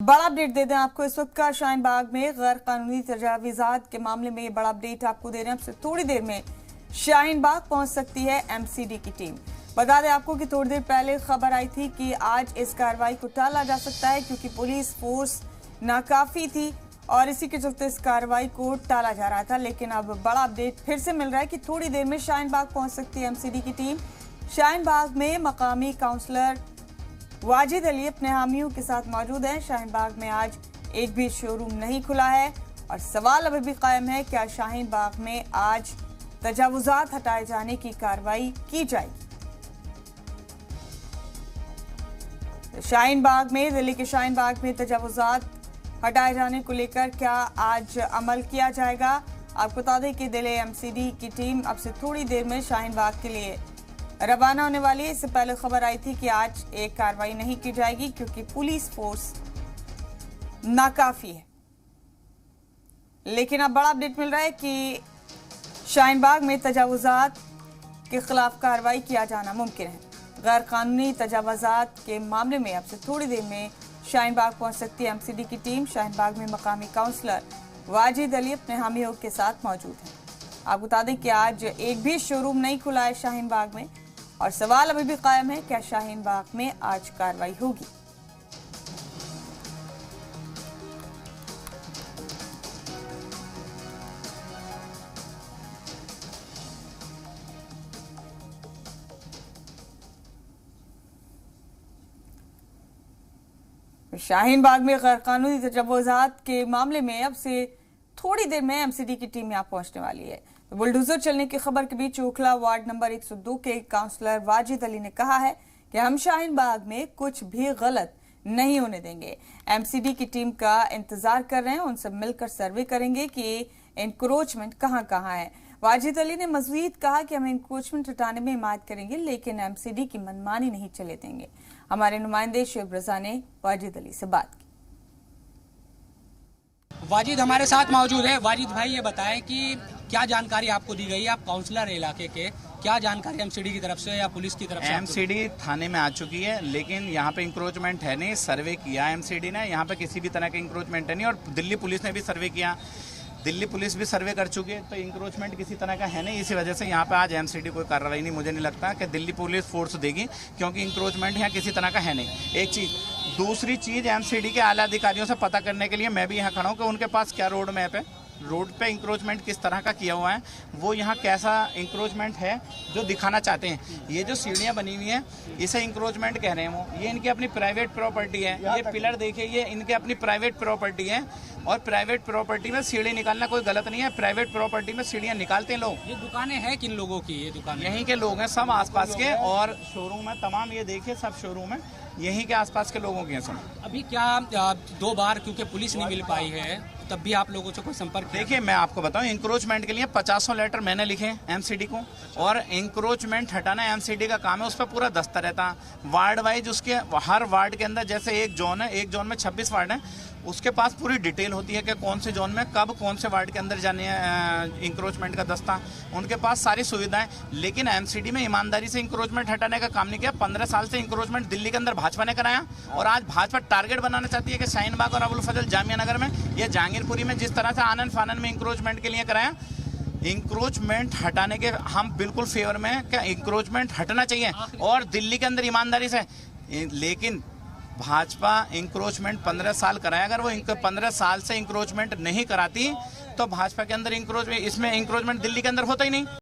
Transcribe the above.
बड़ा अपडेट दे दें आपको इस वक्त का शाहीन बाग में गैर कानूनी तजावीज़ात के मामले में बड़ा अपडेट आपको दे रहे हैं। अब से थोड़ी देर में शाहीन बाग पहुंच सकती है एमसीडी की टीम। बता दें आपको कि थोड़ी देर पहले खबर आई थी कि आज इस कार्रवाई को टाला जा सकता है क्योंकि पुलिस फोर्स नाकाफी थी और इसी के चलते इस कार्रवाई को टाला जा रहा था। लेकिन अब बड़ा अपडेट फिर से मिल रहा है कि थोड़ी देर में शाहीन बाग पहुंच सकती है एमसीडी की टीम। शाहीन बाग में मकामी काउंसलर वाजिद अली अपने हामियों के साथ मौजूद हैं। शाहीन बाग में आज एक भी शोरूम नहीं खुला है और सवाल अभी भी कायम है, क्या शाहीन बाग में आज तजावुजात हटाए जाने की कार्रवाई की जाएगी। तो शाहीन बाग में, दिल्ली के शाहीन बाग में तजावुजात हटाए जाने को लेकर क्या आज अमल किया जाएगा। आपको बता दें कि दिल्ली एमसीडी की टीम अब से थोड़ी देर में शाहीन बाग के लिए रवाना होने वाली है। इससे पहले खबर आई थी कि आज एक कार्रवाई नहीं की जाएगी क्योंकि पुलिस फोर्स नाकाफी है। लेकिन अब बड़ा अपडेट मिल रहा है कि शाहीन बाग में तजावुजात के खिलाफ कार्रवाई किया जाना मुमकिन है। गैर कानूनी तजावुजात के मामले में अब से थोड़ी देर में शाहीन बाग पहुंच सकती है एमसीडी की टीम। शाहीन बाग में मकामी काउंसलर वाजिद अली अपने हामियों के साथ मौजूद हैं। आपको बता दें कि आज एक भी शोरूम नहीं खुला है शाहीन बाग में और सवाल अभी भी कायम है, क्या शाहीन बाग में आज कार्रवाई होगी। शाहीन बाग में गैर कानूनी तजावुजात के मामले में अब से थोड़ी देर में एमसीडी की टीम यहां पहुंचने वाली है। तो बुलडोजर चलने की खबर के बीच ओखला वार्ड नंबर 102 के काउंसलर वाजिद अली ने कहा है कि हम शाहीन बाग में कुछ भी गलत नहीं होने देंगे। एमसीडी की टीम का इंतजार कर रहे हैं, उनसे मिलकर सर्वे करेंगे कि इंक्रोचमेंट कहां है। वाजिद अली ने मज़ीद कहा कि हम इंक्रोचमेंट हटाने में हिमायत करेंगे लेकिन एमसीडी की मनमानी नहीं चले देंगे। हमारे नुमाइंदे शुएब रजा ने वाजिद अली से बात की। वाजिद हमारे साथ मौजूद है। वाजिद भाई, ये बताएं कि क्या जानकारी आपको दी गई है, आप काउंसलर इलाके के, क्या जानकारी एमसीडी की तरफ से या पुलिस की तरफ से? एमसीडी थाने में आ चुकी है लेकिन यहाँ पे इंक्रोचमेंट है नहीं। सर्वे किया एमसीडी ने, यहाँ पे किसी भी तरह का इंक्रोचमेंट है नहीं और दिल्ली पुलिस ने भी सर्वे किया, दिल्ली पुलिस भी सर्वे कर चुकी है, तो इंक्रोचमेंट किसी तरह का है नहीं। इसी वजह से यहाँ पे आज एमसीडी कोई कार्रवाई नहीं, मुझे नहीं लगता कि दिल्ली पुलिस फोर्स देगी क्योंकि इंक्रोचमेंट यहाँ किसी तरह का है नहीं। एक चीज़, दूसरी चीज़, एमसीडी के आला अधिकारियों से पता करने के लिए मैं भी यहाँ खड़ा हूँ कि उनके पास क्या रोड मैप है, रोड पे इंक्रोचमेंट किस तरह का किया हुआ है, वो यहाँ कैसा इंक्रोचमेंट है जो दिखाना चाहते हैं। ये जो सीढ़ियाँ बनी हुई हैं इसे इंक्रोचमेंट कह रहे हैं वो, ये इनकी अपनी प्राइवेट प्रॉपर्टी है। ये पिलर देखिए, ये इनके अपनी प्राइवेट प्रॉपर्टी है और प्राइवेट प्रॉपर्टी में सीढ़ी निकालना कोई गलत नहीं है। प्राइवेट प्रॉपर्टी में सीढ़ियाँ निकालते हैं लोग। ये दुकानें हैं किन लोगों की? ये दुकान यहीं के लोग हैं, सब आसपास के, और शोरूम है तमाम, ये देखिए सब शोरूम है यहीं के आसपास के लोगों के हैं सब। अभी क्या 2 बार क्योंकि पुलिस नहीं मिल पाई है तब भी आप लोगों से कोई संपर्क? देखिए मैं आपको बताऊं, इंक्रोचमेंट के लिए 50 लेटर मैंने लिखे एमसीडी को और इंक्रोचमेंट हटाना एमसीडी का काम है, उस पर पूरा दस्ता रहता। वार्ड वाइज उसके हर वार्ड के अंदर, जैसे एक जोन है, एक जोन में 26 वार्ड है, उसके पास पूरी डिटेल होती है कि कौन से जोन में कब कौन से वार्ड के अंदर जाने इंक्रोचमेंट का दस्ता, उनके पास सारी सुविधाएं। लेकिन एमसीडी में ईमानदारी से इंक्रोचमेंट हटाने का काम नहीं किया। 15 साल से इंक्रोचमेंट दिल्ली के अंदर भाजपा ने कराया और आज भाजपा टारगेट बनाना चाहती है कि शाहीन बाग और अबुल फजल जामिया नगर में या जहांगीरपुरी में जिस तरह से आनन फानन में इंक्रोचमेंट के लिए कराया, इंक्रोचमेंट हटाने के हम बिल्कुल फेवर में हैं कि इंक्रोचमेंट हटना चाहिए और दिल्ली के अंदर ईमानदारी से। लेकिन भाजपा इंक्रोचमेंट 15 साल कराया, अगर वो 15 साल से इंक्रोचमेंट नहीं कराती तो भाजपा के अंदर इंक्रोचमेंट, इसमें इंक्रोचमेंट दिल्ली के अंदर होता ही नहीं।